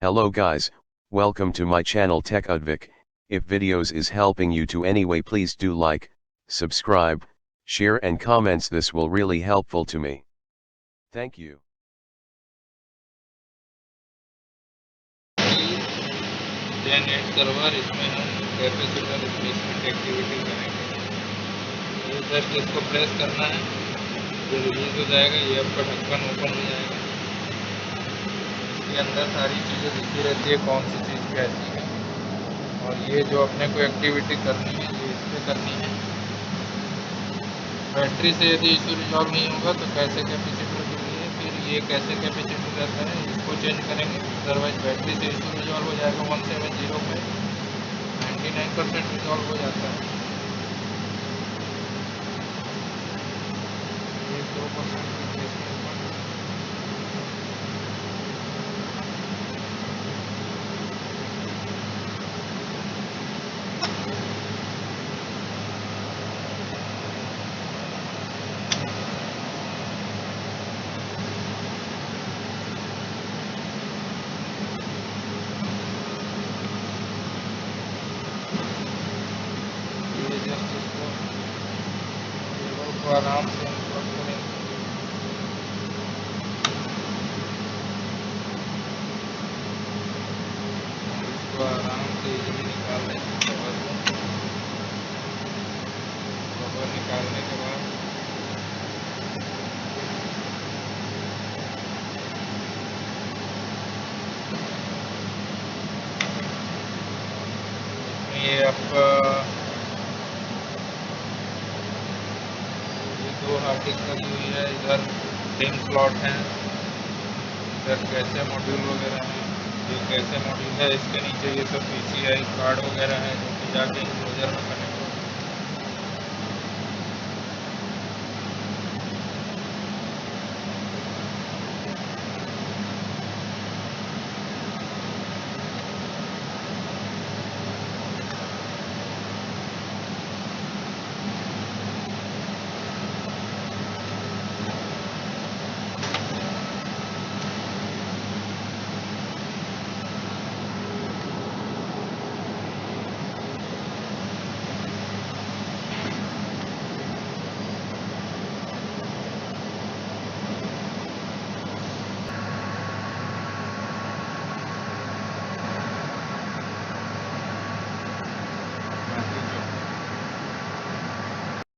Hello guys, welcome to my channel Tech Udvik. If videos is helping you to anyway, please do like, subscribe, share and comments. This will really helpful to me. Thank you. Net server इसमें हम capacitor replacement activity करेंगे। ये just इसको press करना है, ये release हो जाएगा, ये आपका ढक्कन ओपन हो जाएगा। इसके अंदर सारी चीज़ें लिखी रहती है कौन सी चीज़ कैसी है, और ये जो अपने को एक्टिविटी करनी है ये इस पर करनी है। बैटरी से यदि इशू रिजॉल्व नहीं होगा तो कैसे कैपेसिटर के लिए फिर ये कैसे कैपेसिटर रहता है इसको चेंज करेंगे। अदरवाइज बैटरी से इशू रिजॉल्व हो जाएगा 170 पे 99% रिजॉल्व हो जाता है। 1-2% आराम से इंस्टॉल करेंगे। इसको आराम से इजीली निकाल लेंगे कवर निकालने के बाद इसमें ये आपका दो हार्ड डिस्क लगी हुई है, इधर सिम स्लॉट है, इधर कैसे मॉड्यूल वगैरह है। ये कैसे मॉड्यूल है, इसके नीचे ये सब PCI कार्ड वगैरह है जो कि जाके इंक्लोजर में कनेक्ट